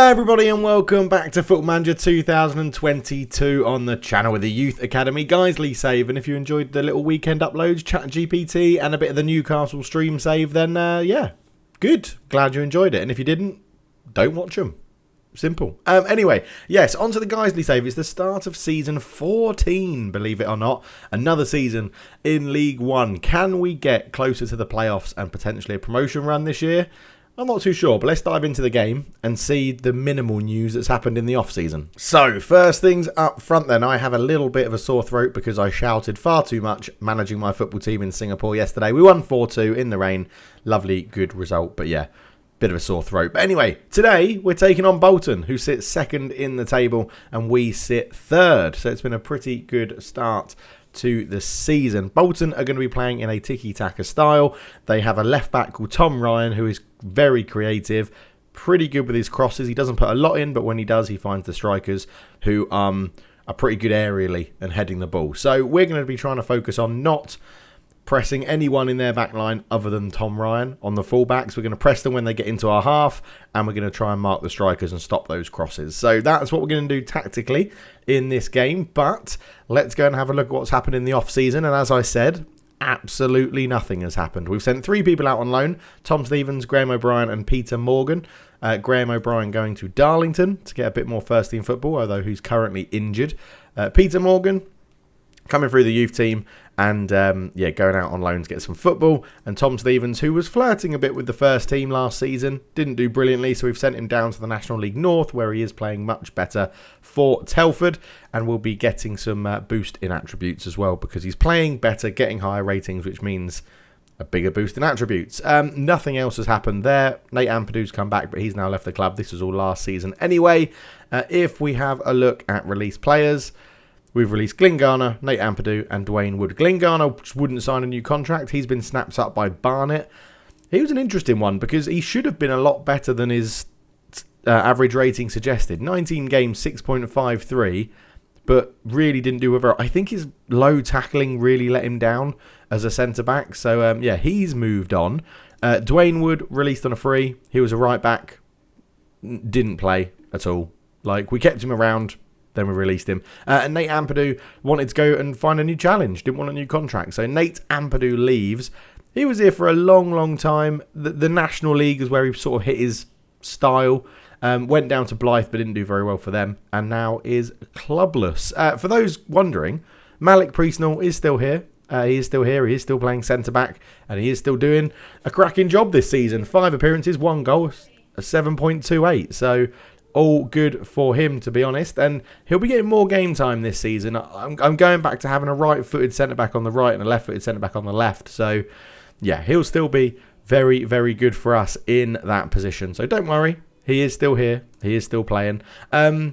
Hello everybody and welcome back to Football Manager 2022 on the channel with the Youth Academy Guiseley save. And if you enjoyed the little weekend uploads, ChatGPT and a bit of the Newcastle stream save, then yeah, good. Glad you enjoyed it. And if you didn't, don't watch them. Simple. Anyway, yes, on to the Guiseley save. It's the start of season 14, believe it or not. Another season in League One. Can we get closer to the playoffs and potentially a promotion run this year? I'm not too sure, but let's dive into the game and see the minimal news that's happened in the off-season. So, first things up front then, I have a little bit of a sore throat because I shouted far too much managing my football team in Singapore yesterday. We won 4-2 in the rain. Lovely, good result, but yeah, bit of a sore throat. But anyway, today we're taking on Bolton, who sits second in the table, and we sit third. So it's been a pretty good start to the season. Bolton are going to be playing in a tiki-taka style. They have a left back called Tom Ryan, who is very creative, pretty good with his crosses. He doesn't put a lot in, but when he does, he finds the strikers who are pretty good aerially and heading the ball. So we're going to be trying to focus on not pressing anyone in their back line other than Tom Ryan on the fullbacks. We're going to press them when they get into our half, and we're going to try and mark the strikers and stop those crosses. So that's what we're going to do tactically in this game. But let's go and have a look at what's happened in the off-season. And as I said, absolutely nothing has happened. We've sent 3 people out on loan: Tom Stevens, Graham O'Brien and Peter Morgan. Graham O'Brien going to Darlington to get a bit more first-team football, although he's currently injured. Peter Morgan coming through the youth team and going out on loan to get some football. And Tom Stevens, who was flirting a bit with the first team last season, didn't do brilliantly, so we've sent him down to the National League North, where he is playing much better for Telford, and will be getting some boost in attributes as well, because he's playing better, getting higher ratings, which means a bigger boost in attributes. Nothing else has happened there. Nate Ampadu's come back, but he's now left the club. This was all last season anyway. If we have a look at released players, we've released Glyn Garner, Nate Ampadu and Dwayne Wood. Glyn Garner wouldn't sign a new contract. He's been snapped up by Barnet. He was an interesting one because he should have been a lot better than his average rating suggested. 19 games, 6.53, but really didn't do well. I think his low tackling really let him down as a centre-back. So, he's moved on. Dwayne Wood released on a free. He was a right-back. Didn't play at all. We kept him around, then we released him. And Nate Ampadu wanted to go and find a new challenge. Didn't want a new contract. So Nate Ampadu leaves. He was here for a long, long time. The National League is where he sort of hit his style. Went down to Blyth, but didn't do very well for them. And now is clubless. For those wondering, Malik Priestnall is still here. He is still here. He is still playing centre-back. And he is still doing a cracking job this season. 5 appearances, 1 goal, a 7.28. So all good for him, to be honest, and he'll be getting more game time this season. I'm going back to having a right-footed centre-back on the right and a left-footed centre-back on the left. So, yeah, he'll still be very, very good for us in that position. So don't worry, he is still here. He is still playing. We've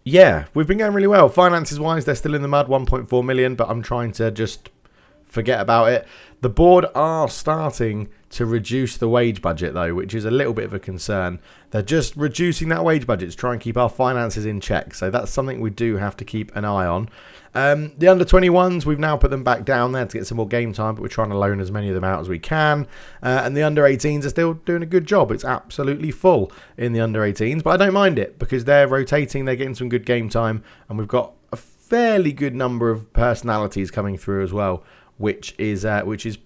been going really well. Finances-wise, they're still in the mud, 1.4 million, but I'm trying to just forget about it. The board are starting to reduce the wage budget, though, which is a little bit of a concern. They're just reducing that wage budget to try and keep our finances in check. So that's something we do have to keep an eye on. The under-21s, we've now put them back down there to get some more game time, but we're trying to loan as many of them out as we can. And the under-18s are still doing a good job. It's absolutely full in the under-18s, but I don't mind it because they're rotating, they're getting some good game time, and we've got a fairly good number of personalities coming through as well, which is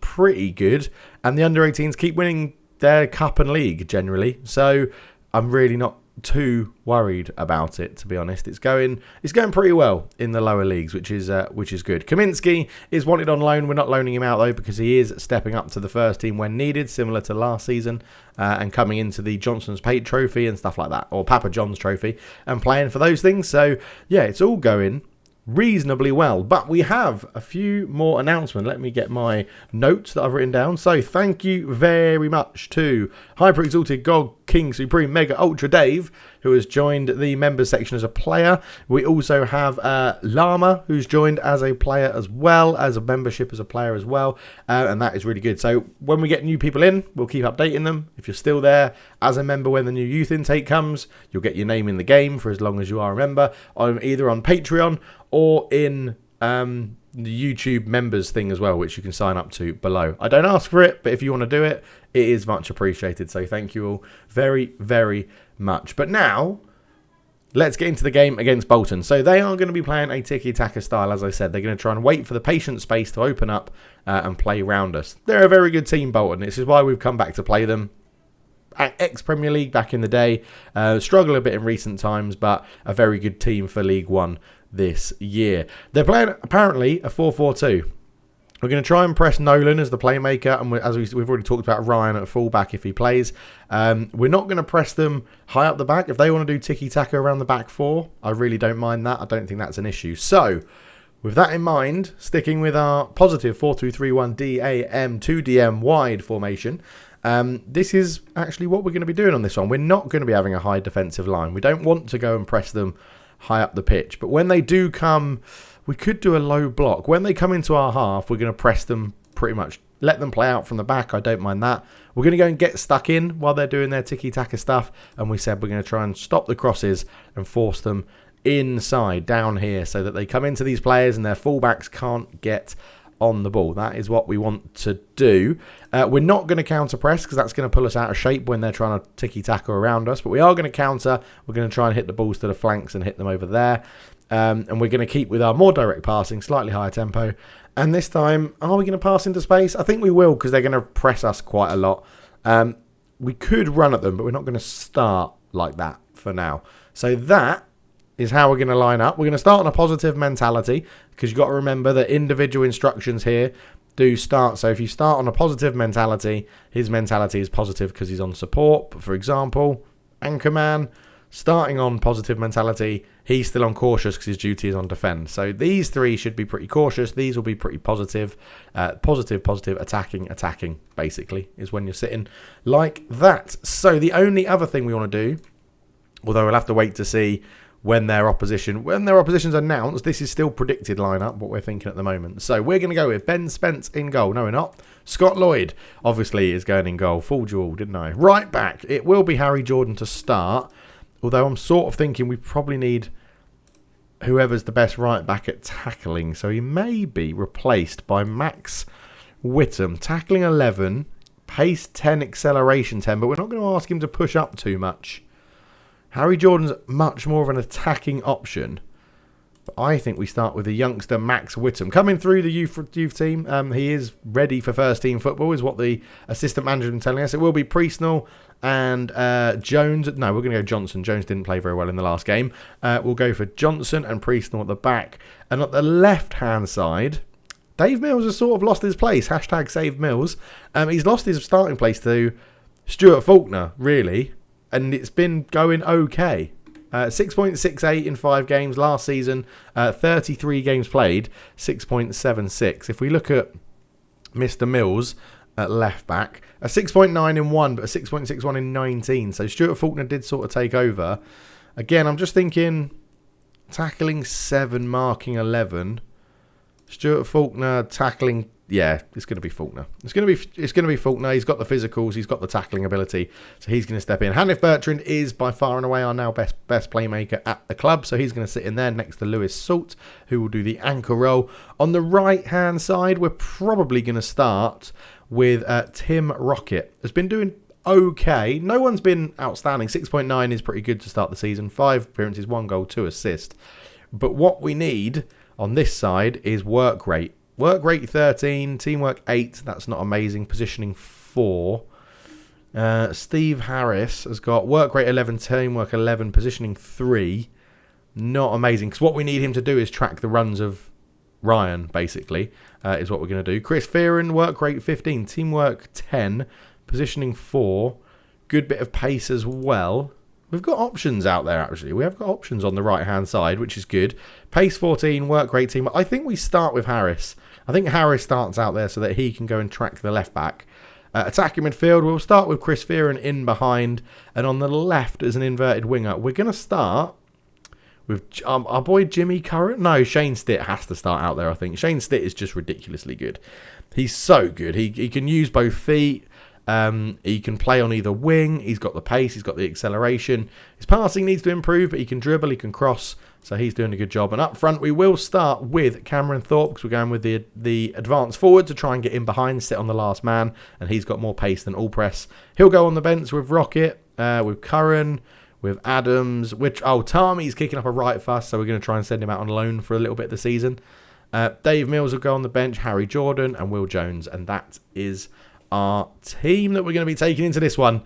pretty good. And the under-18s keep winning their cup and league generally, so I'm really not too worried about it, to be honest. It's going pretty well in the lower leagues, which is good. Kaminsky is wanted on loan. We're not loaning him out though because he is stepping up to the first team when needed, similar to last season, and coming into the Johnson's Pate Trophy and stuff like that, or Papa John's Trophy, and playing for those things. So yeah, it's all going reasonably well, but we have a few more announcements. Let me get my notes that I've written down. So thank you very much to Hyper Exalted God King Supreme Mega Ultra Dave, who has joined the members section as a player. We also have Llama, who's joined as a player as well as a membership as a player as well, and that is really good. So when we get new people in, we'll keep updating them. If you're still there as a member when the new youth intake comes, you'll get your name in the game for as long as you are a member, either on Patreon or in the YouTube members thing as well, which you can sign up to below. I don't ask for it, but if you want to do it, it is much appreciated. So thank you all very, very much. But now, let's get into the game against Bolton. So they are going to be playing a tiki-taka style, as I said. They're going to try and wait for the patient space to open up and play round us. They're a very good team, Bolton. This is why we've come back to play them. Ex-Premier League back in the day. Struggle a bit in recent times, but a very good team for League One this year. They're playing, apparently, a 4-4-2. We're going to try and press Nolan as the playmaker, and as we've already talked about Ryan at fullback if he plays. We're not going to press them high up the back. If they want to do tiki-taka around the back four, I really don't mind that. I don't think that's an issue. So, with that in mind, sticking with our positive 4-2-3-1 DAM 2DM wide formation, this is actually what we're going to be doing on this one. We're not going to be having a high defensive line. We don't want to go and press them high up the pitch. But when they do come, we could do a low block. When they come into our half, we're going to press them pretty much. Let them play out from the back. I don't mind that. We're going to go and get stuck in while they're doing their tiki-taka stuff. And we said we're going to try and stop the crosses and force them inside, down here, so that they come into these players and their fullbacks can't get on the ball. That is what we want to do. We're not going to counter press because that's going to pull us out of shape when they're trying to tiki-taka around us. But we are going to counter. We're going to try and hit the balls to the flanks and hit them over there. And we're going to keep with our more direct passing, slightly higher tempo. And this time, are we going to pass into space? I think we will because they're going to press us quite a lot. We could run at them, but we're not going to start like that for now. So that is how we're going to line up. We're going to start on a positive mentality because you've got to remember that individual instructions here do start. So if you start on a positive mentality, his mentality is positive because he's on support. But for example, Anchorman, starting on positive mentality, he's still on cautious because his duty is on defend. So these three should be pretty cautious. These will be pretty positive. Positive, attacking, basically, is when you're sitting like that. So the only other thing we want to do, although we'll have to wait to see when their opposition's announced, this is still predicted lineup, what we're thinking at the moment. So we're going to go with Ben Spence in goal. No, we're not. Scott Lloyd, obviously, is going in goal. Fooled you all, didn't I? Right back, it will be Harry Jordan to start. Although I'm sort of thinking we probably need whoever's the best right back at tackling. So he may be replaced by Max Whittam. Tackling 11, pace 10, acceleration 10. But we're not going to ask him to push up too much. Harry Jordan's much more of an attacking option. But I think we start with the youngster Max Whittam. Coming through the youth team, he is ready for first team football, is what the assistant manager has been telling us. It will be Priestnall and Jones. No, we're going to go Johnson. Jones didn't play very well in the last game. We'll go for Johnson and Priestnall at the back. And at the left-hand side, Dave Mills has sort of lost his place. Hashtag save Mills. He's lost his starting place to Stuart Faulkner, really. And it's been going okay. 6.68 in 5 games last season. 33 games played. 6.76. If we look at Mr. Mills at left back, a 6.9 in 1, but a 6.61 in 19. So Stuart Faulkner did sort of take over. Again, I'm just thinking tackling 7, marking 11. Stuart Faulkner tackling. Yeah, it's going to be Faulkner. It's going to be Faulkner. He's got the physicals. He's got the tackling ability. So he's going to step in. Hanif Bertrand is by far and away our now best playmaker at the club. So he's going to sit in there next to Lewis Salt, who will do the anchor role. On the right-hand side, we're probably going to start with Tim Rocket. Has been doing okay. No one's been outstanding. 6.9 is pretty good to start the season. 5 appearances, 1 goal, 2 assists. But what we need on this side is work rate. Work rate 13, teamwork 8. That's not amazing. Positioning 4. Steve Harris has got work rate 11, teamwork 11, positioning 3. Not amazing. Because what we need him to do is track the runs of Ryan, basically, is what we're going to do. Chris Fearon, work rate 15, teamwork 10, positioning 4. Good bit of pace as well. We've got options out there, actually. We have got options on the right-hand side, which is good. Pace 14, work rate team. I think we start with Harris. I think Harris starts out there so that he can go and track the left back. Attacking midfield, we'll start with Chris Fearon in behind. And on the left as an inverted winger, we're going to start with our boy Jimmy Curran. No, Shane Stitt has to start out there, I think. Shane Stitt is just ridiculously good. He's so good. He can use both feet. He can play on either wing. He's got the pace. He's got the acceleration. His passing needs to improve, but he can dribble. He can cross. So he's doing a good job. And up front, we will start with Cameron Thorpe because we're going with the advance forward to try and get in behind, sit on the last man. And he's got more pace than Allpress. He'll go on the bench with Rocket, with Curran, with Adams. Tarmy's kicking up a right fuss, so we're going to try and send him out on loan for a little bit this season. Dave Mills will go on the bench, Harry Jordan and Will Jones. And that is our team that we're going to be taking into this one.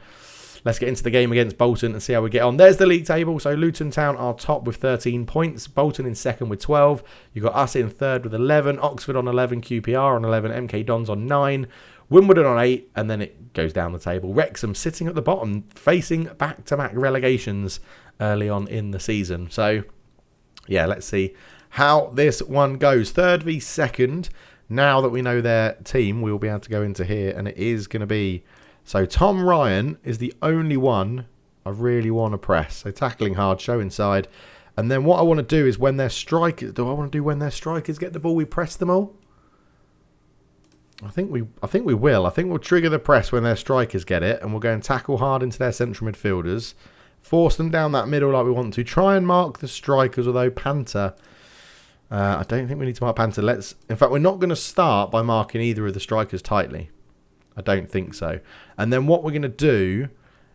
Let's get into the game against Bolton and see how we get on. There's the league table. So Luton Town are top with 13 points. Bolton in second with 12. You've got us in third with 11. Oxford on 11. QPR on 11. MK Dons on 9. Wimbledon on 8. And then it goes down the table. Wrexham sitting at the bottom, facing back-to-back relegations early on in the season. So, yeah, let's see how this one goes. Third v second. Now that we know their team, we'll be able to go into here. And it is going to be... So Tom Ryan is the only one I really want to press. So tackling hard, show inside. And then what I want to do is when their strikers... Do I want to do when their strikers get the ball, we press them all? I think we will. I think we'll trigger the press when their strikers get it. And we'll go and tackle hard into their central midfielders. Force them down that middle like we want to. Try and mark the strikers, although Panther... I don't think we need to mark Panther. In fact, we're not going to start by marking either of the strikers tightly. I don't think so. And then what we're going to do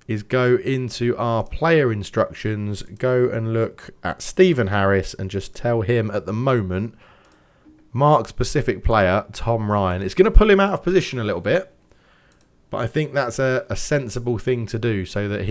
is go into our player instructions, go and look at Stephen Harris and just tell him at the moment, mark specific player, Tom Ryan. It's going to pull him out of position a little bit, but I think that's a sensible thing to do so that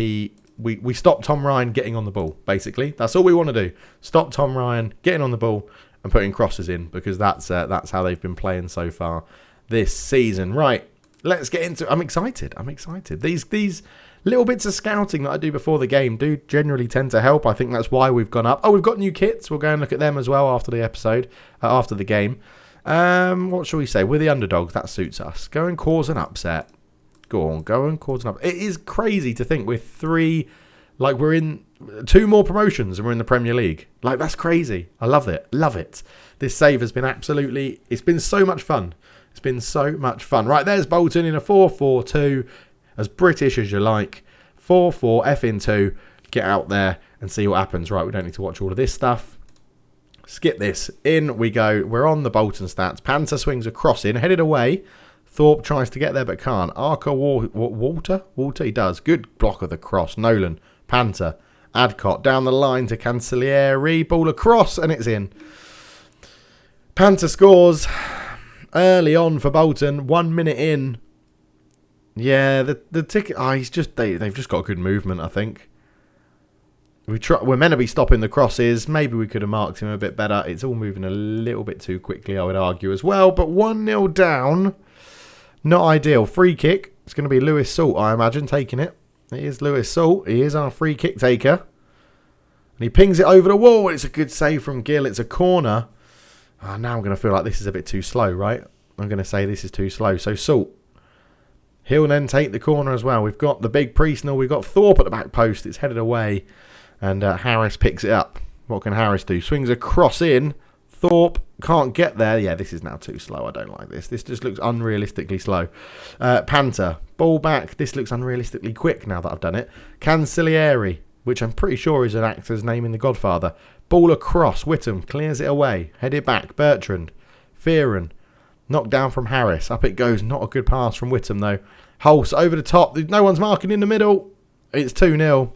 we stop Tom Ryan getting on the ball, basically. That's all we want to do. Stop Tom Ryan getting on the ball and putting crosses in because that's how they've been playing so far this season. Right. Let's get into it. I'm excited. These little bits of scouting that I do before the game do generally tend to help. I think that's why we've gone up. Oh, we've got new kits. We'll go and look at them as well after the episode, after the game. What shall we say? We're the underdogs. That suits us. Go and cause an upset. Go and cause an upset. It is crazy to think we're in 2 more promotions and we're in the Premier League. Like, that's crazy. I love it. This save has been it's been so much fun. It's been so much fun. Right, there's Bolton in a 4-4-2. As British as you like. 4-4, F in 2. Get out there and see what happens. Right, we don't need to watch all of this stuff. Skip this. In we go. We're on the Bolton stats. Panther swings a cross in. Headed away. Thorpe tries to get there but can't. Arca Walter? Walter, he does. Good block of the cross. Nolan. Panther. Adcott. Down the line to Cancellieri. Ball across and it's in. Panther scores... early on for Bolton, 1 minute in. Yeah, the ticket. They've just got good movement. I think we're meant to be stopping the crosses. Maybe we could have marked him a bit better. It's all moving a little bit too quickly, I would argue as well. But 1-0 down, not ideal. Free kick. It's going to be Lewis Salt, I imagine, taking it. It is Lewis Salt. He is our free kick taker, and he pings it over the wall. It's a good save from Gill. It's a corner. Now I'm going to feel like this is a bit too slow, right? I'm going to say this is too slow. So Salt, he'll then take the corner as well. We've got the big Priestnell. We've got Thorpe at the back post. It's headed away. And Harris picks it up. What can Harris do? Swings a cross in. Thorpe can't get there. Yeah, this is now too slow. I don't like this. This just looks unrealistically slow. Panther, ball back. This looks unrealistically quick now that I've done it. Cancellieri, which I'm pretty sure is an actor's name in The Godfather. Ball across. Whittam clears it away. Headed back. Bertrand. Fearon. Knocked down from Harris. Up it goes. Not a good pass from Whittam, though. Hulse over the top. No one's marking in the middle. It's 2-0.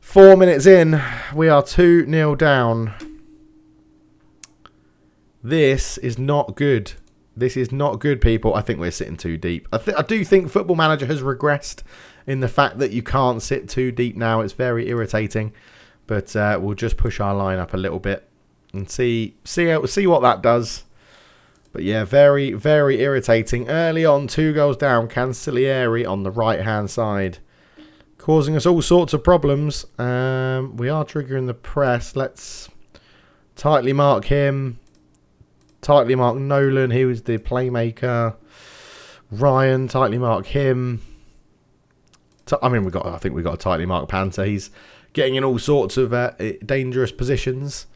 4 minutes in. We are 2-0 down. This is not good. This is not good, people. I think we're sitting too deep. I do think Football Manager has regressed in the fact that you can't sit too deep now. It's very irritating. But we'll just push our line up a little bit and see what that does. But yeah, very, very irritating. Early on, 2 goals down. Cancellieri on the right-hand side, causing us all sorts of problems. We are triggering the press. Let's tightly mark him. Tightly mark Nolan. He was the playmaker. Ryan, tightly mark him. I think we got to tightly mark Panther. He's getting in all sorts of dangerous positions.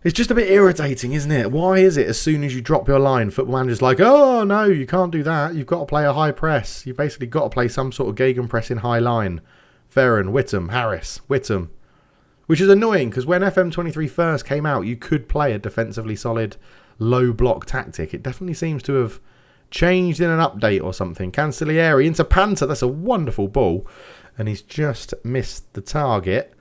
It's just a bit irritating, isn't it? Why is it as soon as you drop your line, Football Manager's like, oh, no, you can't do that. You've got to play a high press. You've basically got to play some sort of gegenpress in high line. Ferran, Whittam, Harris, Whittam. Which is annoying, because when FM23 first came out, you could play a defensively solid, low block tactic. It definitely seems to have changed in an update or something. Cancellieri into Panther. That's a wonderful ball. And he's just missed the target.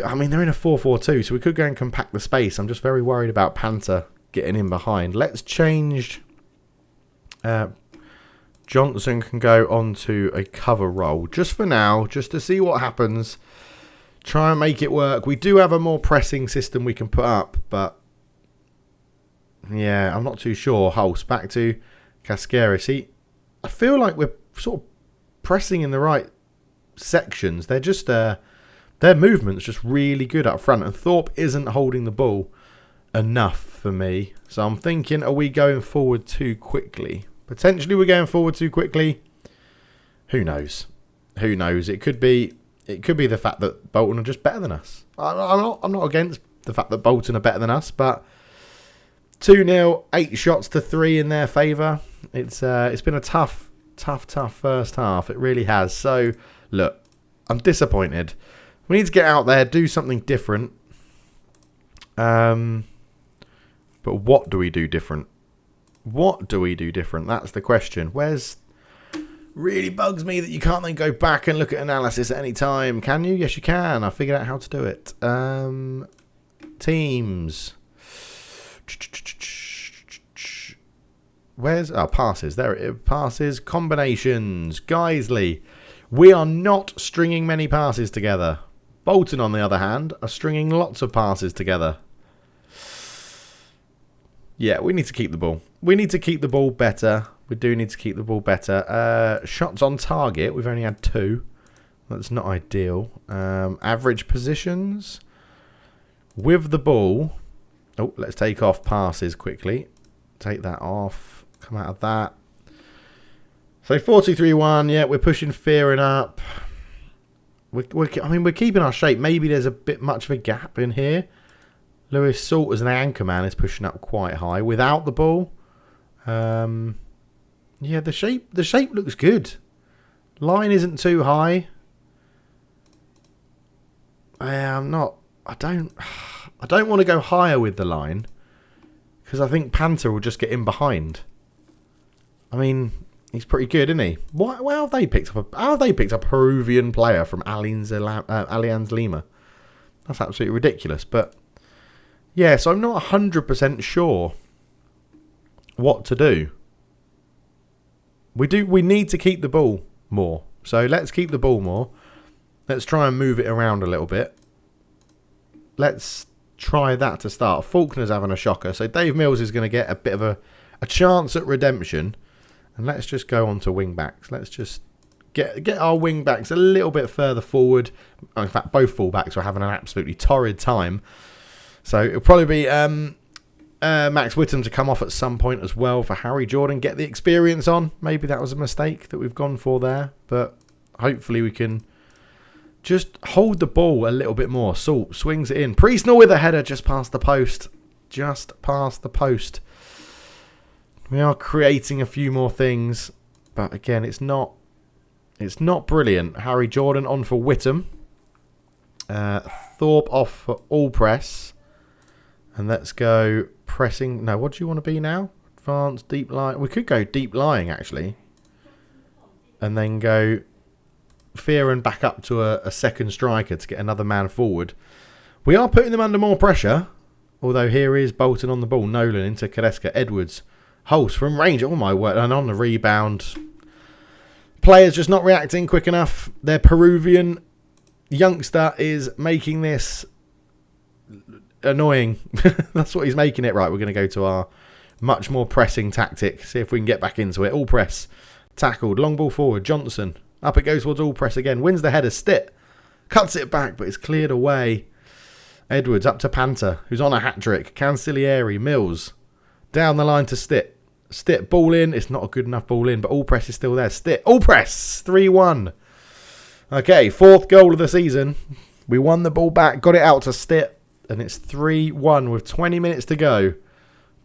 I mean, they're in a 4-4-2, so we could go and compact the space. I'm just very worried about Panther getting in behind. Let's change. Johnson can go onto a cover role just for now, just to see what happens. Try and make it work. We do have a more pressing system we can put up, but yeah, I'm not too sure. Hulse back to Cascara. See, I feel like we're sort of pressing in the right sections. They're just their movement's just really good up front, and Thorpe isn't holding the ball enough for me. So I'm thinking, are we going forward too quickly? Potentially we're going forward too quickly. Who knows? Who knows? It could be the fact that Bolton are just better than us. I'm not against the fact that Bolton are better than us, but 2-0, 8 shots to 3 in their favour. It's been a tough first half. It really has. So look, I'm disappointed. We need to get out there, do something different. But what do we do different? What do we do different? That's the question. Really bugs me that you can't then go back and look at analysis at any time. Can you? Yes, you can. I figured out how to do it. Teams. Passes. There it is. Passes. Combinations. Guiseley. We are not stringing many passes together. Bolton, on the other hand, are stringing lots of passes together. Yeah, we need to keep the ball. We need to keep the ball better. We do need to keep the ball better. Shots on target, we've only had 2. That's not ideal. Average positions. With the ball. Oh, let's take off passes quickly. Take that off. Come out of that. So 4-2-3-1. Yeah, we're pushing Fearing up. We're keeping our shape. Maybe there's a bit much of a gap in here. Lewis Salt as an anchor man is pushing up quite high without the ball. Yeah, the shape looks good. Line isn't too high. I don't want to go higher with the line because I think Panther will just get in behind. I mean, he's pretty good, isn't he? How have they picked up a Peruvian player from Allianz Lima? That's absolutely ridiculous. But yeah, so I'm not 100% sure what to do. We need to keep the ball more. So let's keep the ball more. Let's try and move it around a little bit. Let's try that to start. Faulkner's having a shocker. So Dave Mills is going to get a bit of a chance at redemption. And let's just go on to wing backs. Let's just get our wing backs a little bit further forward. In fact, both fullbacks are having an absolutely torrid time. So it'll probably be Max Whittam to come off at some point as well for Harry Jordan. Get the experience on. Maybe that was a mistake that we've gone for there. But hopefully we can just hold the ball a little bit more. Salt swings it in. Priestnall with a header just past the post. Just past the post. We are creating a few more things. But again, it's not brilliant. Harry Jordan on for Whittam. Thorpe off for all press. And let's go pressing. No, what do you want to be now? Advanced, deep lying. We could go deep lying, actually. And then go Fear and back up to a second striker to get another man forward. We are putting them under more pressure. Although here is Bolton on the ball. Nolan into Kadeska. Edwards. Hulse from range. Oh my word. And on the rebound. Players just not reacting quick enough. Their Peruvian youngster is making this annoying. That's what he's making it. Right, we're going to go to our much more pressing tactic. See if we can get back into it. All press. Tackled. Long ball forward. Johnson. Up it goes towards all press again. Wins the header. Stitt. Cuts it back, but it's cleared away. Edwards up to Panther, who's on a hat-trick. Cancellieri. Mills. Down the line to Stitt. Stitt. Ball in. It's not a good enough ball in, but all press is still there. Stitt. All press. 3-1. Okay, 4th goal of the season. We won the ball back. Got it out to Stitt. And it's 3-1 with 20 minutes to go.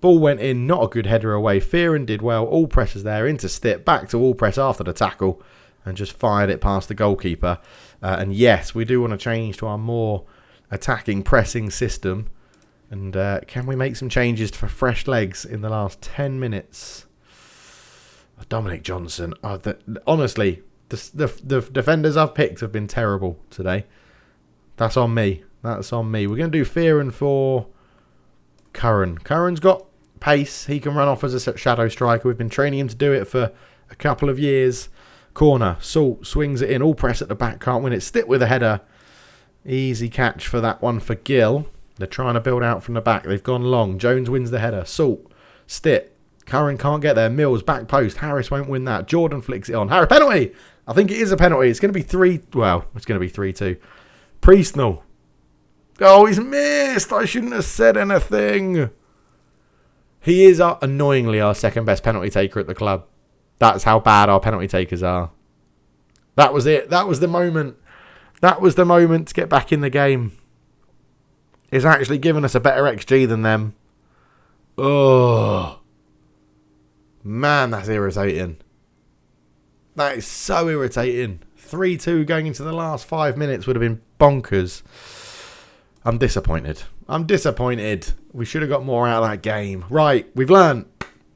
Ball went in, not a good header away. Fearon did well. All pressers there, into Stitt, back to all press after the tackle, and just fired it past the goalkeeper. And yes, we do want to change to our more attacking, pressing system. And can we make some changes for fresh legs in the last 10 minutes? Dominic Johnson. Honestly, the defenders I've picked have been terrible today. That's on me. That's on me. We're going to do Fearon for Curran. Curran's got pace. He can run off as a shadow striker. We've been training him to do it for a couple of years. Corner. Salt swings it in. All press at the back. Can't win it. Stitt with a header. Easy catch for that one for Gill. They're trying to build out from the back. They've gone long. Jones wins the header. Salt. Stitt. Curran can't get there. Mills. Back post. Harris won't win that. Jordan flicks it on. Harris. Penalty. I think it is a penalty. It's going to be 3. Well, it's going to be 3-2. Priestnall. Oh, he's missed. I shouldn't have said anything. He is annoyingly our second best penalty taker at the club. That's how bad our penalty takers are. That was it. That was the moment. That was the moment to get back in the game. It's actually given us a better XG than them. Oh. Man, that's irritating. That is so irritating. 3-2 going into the last 5 minutes would have been bonkers. I'm disappointed. I'm disappointed. We should have got more out of that game. Right, we've learned.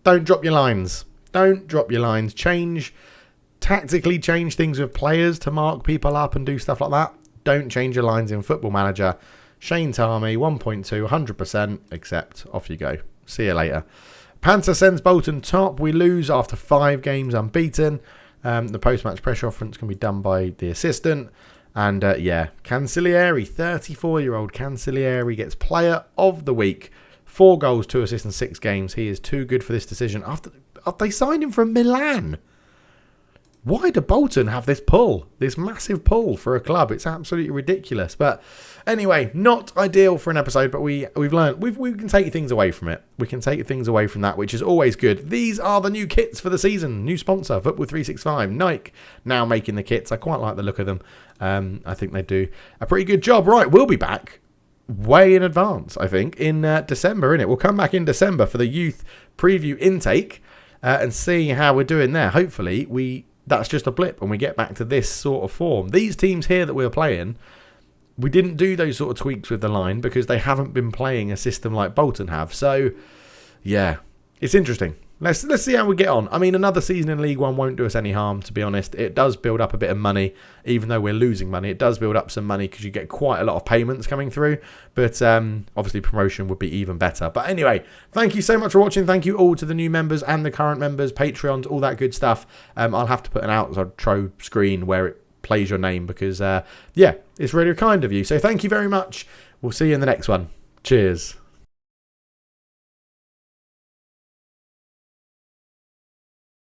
Don't drop your lines. Don't drop your lines. Tactically change things with players to mark people up and do stuff like that. Don't change your lines in Football Manager. Shane Tarmy, 1.2, 100%, accept. Off you go. See you later. Panther sends Bolton top. We lose after 5 games unbeaten. The post-match press reference can be done by the assistant. And yeah, Cancellieri, 34-year-old Cancellieri gets player of the week. 4 goals, 2 assists in 6 games. He is too good for this decision. After they signed him from Milan. Why do Bolton have this pull? This massive pull for a club? It's absolutely ridiculous. But anyway, not ideal for an episode, but we've learned we can take things away from it. We can take things away from that, which is always good. These are the new kits for the season. New sponsor, Football 365. Nike now making the kits. I quite like the look of them. I think they do a pretty good job. Right, we'll be back way in advance, I think, in December, innit? We'll come back in December for the youth preview intake and see how we're doing there. Hopefully, that's just a blip and we get back to this sort of form. These teams here that we're playing, we didn't do those sort of tweaks with the line because they haven't been playing a system like Bolton have. So, yeah, it's interesting. Let's see how we get on. I mean, another season in League One won't do us any harm, to be honest. It does build up a bit of money, even though we're losing money. It does build up some money because you get quite a lot of payments coming through. But obviously, promotion would be even better. But anyway, thank you so much for watching. Thank you all to the new members and the current members, Patreons, all that good stuff. I'll have to put an outro screen where it plays your name because, yeah, it's really kind of you. So thank you very much. We'll see you in the next one. Cheers.